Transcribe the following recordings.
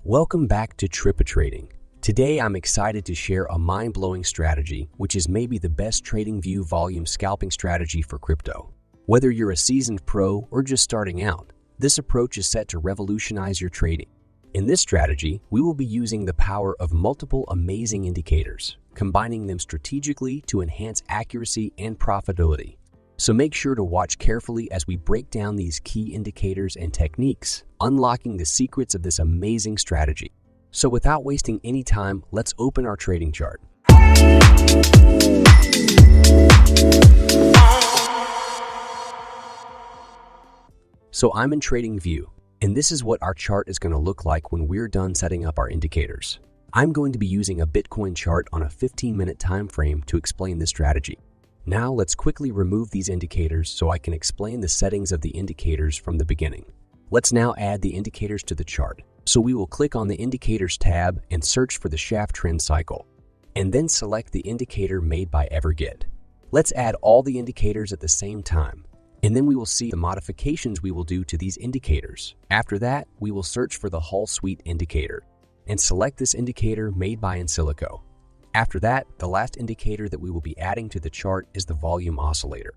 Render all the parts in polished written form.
Welcome back to Trippa Trading. Today I'm excited to share a mind-blowing strategy, which is maybe the best trading view volume scalping strategy for crypto. Whether you're a seasoned pro or just starting out, this approach is set to revolutionize your trading. In this strategy, we will be using the power of multiple amazing indicators, combining them strategically to enhance accuracy and profitability. So make sure to watch carefully as we break down these key indicators and techniques, unlocking the secrets of this amazing strategy. So without wasting any time, let's open our trading chart. So I'm in TradingView, and this is what our chart is going to look like when we're done setting up our indicators. I'm going to be using a Bitcoin chart on a 15-minute time frame to explain this strategy. Now let's quickly remove these indicators so I can explain the settings of the indicators from the beginning. Let's now add the indicators to the chart. So we will click on the Indicators tab and search for the shaft trend cycle, and then select the indicator made by Everget. Let's add all the indicators at the same time, and then we will see the modifications we will do to these indicators. After that, we will search for the Hull Suite indicator and select this indicator made by Insilico. After that, the last indicator that we will be adding to the chart is the volume oscillator.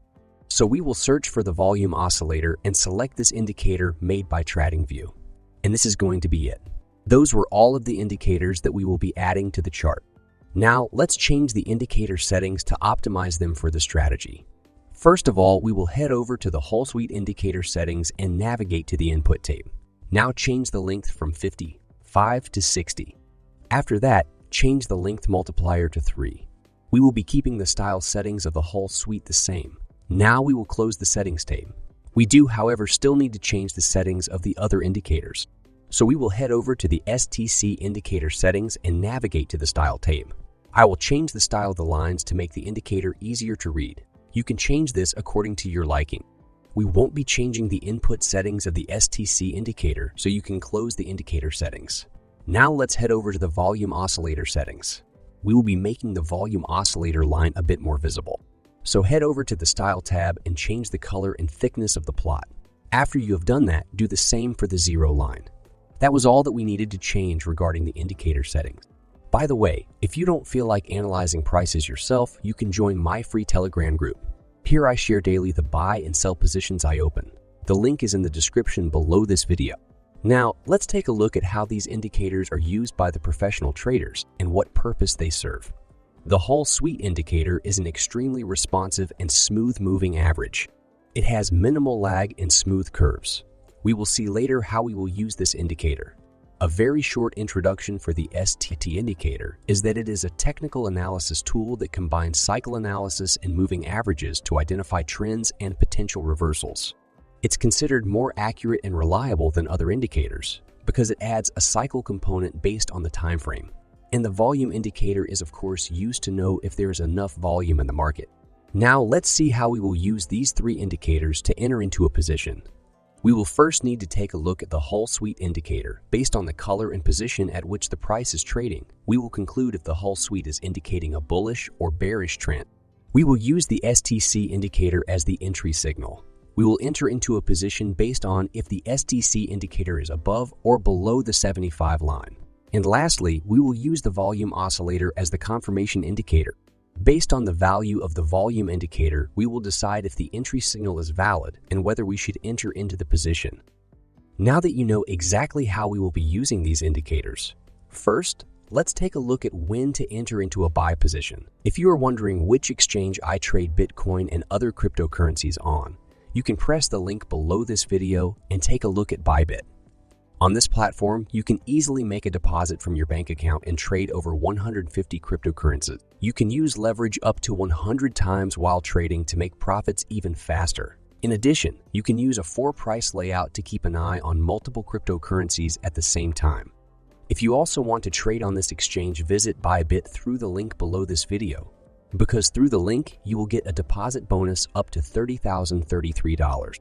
So we will search for the volume oscillator and select this indicator made by TradingView. And this is going to be it. Those were all of the indicators that we will be adding to the chart. Now let's change the indicator settings to optimize them for the strategy. First of all, we will head over to the Hull Suite indicator settings and navigate to the input tape. Now change the length from 55 to 60. After that, change the length multiplier to 3. We will be keeping the style settings of the Hull Suite the same. Now we will close the settings tab. We do, however, still need to change the settings of the other indicators. So we will head over to the STC indicator settings and navigate to the style tab. I will change the style of the lines to make the indicator easier to read. You can change this according to your liking. We won't be changing the input settings of the STC indicator, so you can close the indicator settings. Now let's head over to the volume oscillator settings. We will be making the volume oscillator line a bit more visible. So head over to the Style tab and change the color and thickness of the plot. After you have done that, do the same for the zero line. That was all that we needed to change regarding the indicator settings. By the way, if you don't feel like analyzing prices yourself, you can join my free Telegram group. Here I share daily the buy and sell positions I open. The link is in the description below this video. Now, let's take a look at how these indicators are used by the professional traders and what purpose they serve. The Hull Suite indicator is an extremely responsive and smooth-moving average. It has minimal lag and smooth curves. We will see later how we will use this indicator. A very short introduction for the STT indicator is that it is a technical analysis tool that combines cycle analysis and moving averages to identify trends and potential reversals. It's considered more accurate and reliable than other indicators because it adds a cycle component based on the time frame. And the volume indicator is of course used to know if there is enough volume in the market. Now let's see how we will use these three indicators to enter into a position. We will first need to take a look at the Hull Suite indicator. Based on the color and position at which the price is trading, we will conclude if the Hull Suite is indicating a bullish or bearish trend. We will use the STC indicator as the entry signal. We will enter into a position based on if the STC indicator is above or below the 75 line. And lastly, we will use the volume oscillator as the confirmation indicator. Based on the value of the volume indicator, we will decide if the entry signal is valid and whether we should enter into the position. Now that you know exactly how we will be using these indicators, first, let's take a look at when to enter into a buy position. If you are wondering which exchange I trade Bitcoin and other cryptocurrencies on, you can press the link below this video and take a look at Bybit. On this platform, you can easily make a deposit from your bank account and trade over 150 cryptocurrencies. You can use leverage up to 100 times while trading to make profits even faster. In addition, you can use a 4-price layout to keep an eye on multiple cryptocurrencies at the same time. If you also want to trade on this exchange, visit Bybit through the link below this video, because through the link, you will get a deposit bonus up to $30,033.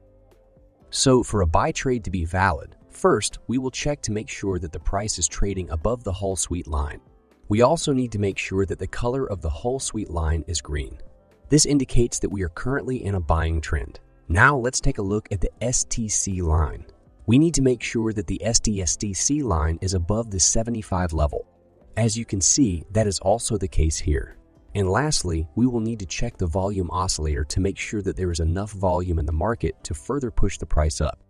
So for a buy trade to be valid, first, we will check to make sure that the price is trading above the Hull Suite line. We also need to make sure that the color of the Hull Suite line is green. This indicates that we are currently in a buying trend. Now let's take a look at the STC line. We need to make sure that the SDSDC line is above the 75 level. As you can see, that is also the case here. And lastly, we will need to check the volume oscillator to make sure that there is enough volume in the market to further push the price up.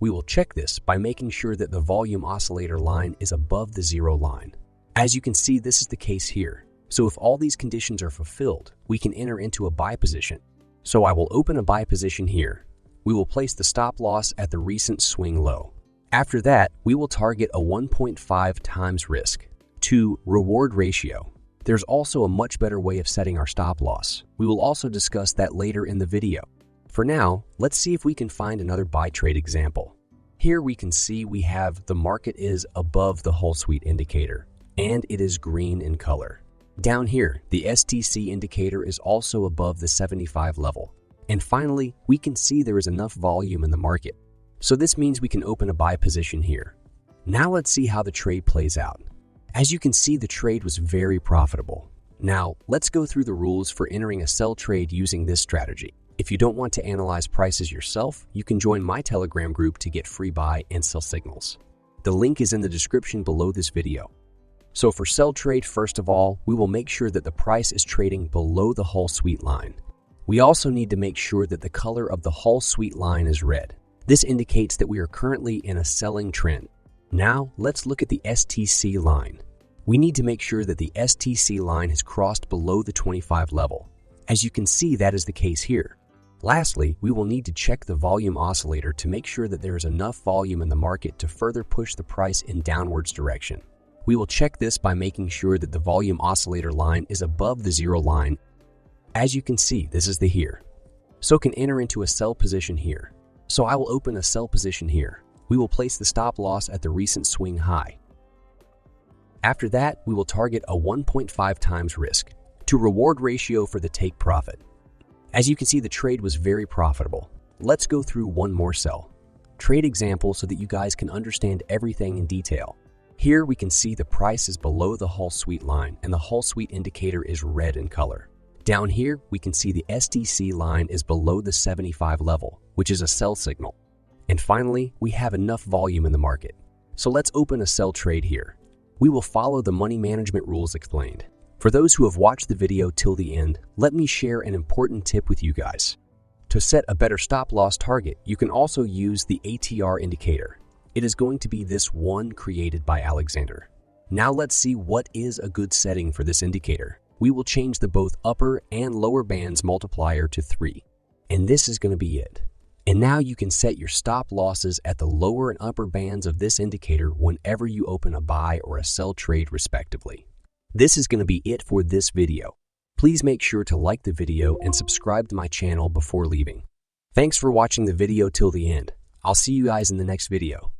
We will check this by making sure that the volume oscillator line is above the zero line. As you can see, this is the case here. So if all these conditions are fulfilled, we can enter into a buy position. So I will open a buy position here. We will place the stop loss at the recent swing low. After that, we will target a 1.5 times risk to reward ratio. There's also a much better way of setting our stop loss. We will also discuss that later in the video. For now, let's see if we can find another buy trade example. Here we can see we have the market is above the whole sweet indicator, and it is green in color. Down here, the STC indicator is also above the 75 level. And finally, we can see there is enough volume in the market. So this means we can open a buy position here. Now let's see how the trade plays out. As you can see, the trade was very profitable. Now, let's go through the rules for entering a sell trade using this strategy. If you don't want to analyze prices yourself, you can join my Telegram group to get free buy and sell signals. The link is in the description below this video. So for sell trade, first of all, we will make sure that the price is trading below the whole sweet line. We also need to make sure that the color of the whole sweet line is red. This indicates that we are currently in a selling trend. Now, let's look at the STC line. We need to make sure that the STC line has crossed below the 25 level. As you can see, that is the case here. Lastly, we will need to check the volume oscillator to make sure that there is enough volume in the market to further push the price in downwards direction. We will check this by making sure that the volume oscillator line is above the zero line. As you can see, this is the here. So can enter into a sell position here. So I will open a sell position here. We will place the stop loss at the recent swing high. After that, we will target a 1.5 times risk to reward ratio for the take profit. As you can see, the trade was very profitable. Let's go through one more sell trade example so that you guys can understand everything in detail. Here we can see the price is below the whole sweet line and the whole sweet indicator is red in color. Down here, we can see the SDC line is below the 75 level, which is a sell signal. And finally, we have enough volume in the market. So let's open a sell trade here. We will follow the money management rules explained. For those who have watched the video till the end, let me share an important tip with you guys. To set a better stop loss target, you can also use the ATR indicator. It is going to be this one created by Alexander. Now let's see what is a good setting for this indicator. We will change the both upper and lower bands multiplier to 3. And this is going to be it. And now you can set your stop losses at the lower and upper bands of this indicator whenever you open a buy or a sell trade respectively. This is going to be it for this video. Please make sure to like the video and subscribe to my channel before leaving. Thanks for watching the video till the end. I'll see you guys in the next video.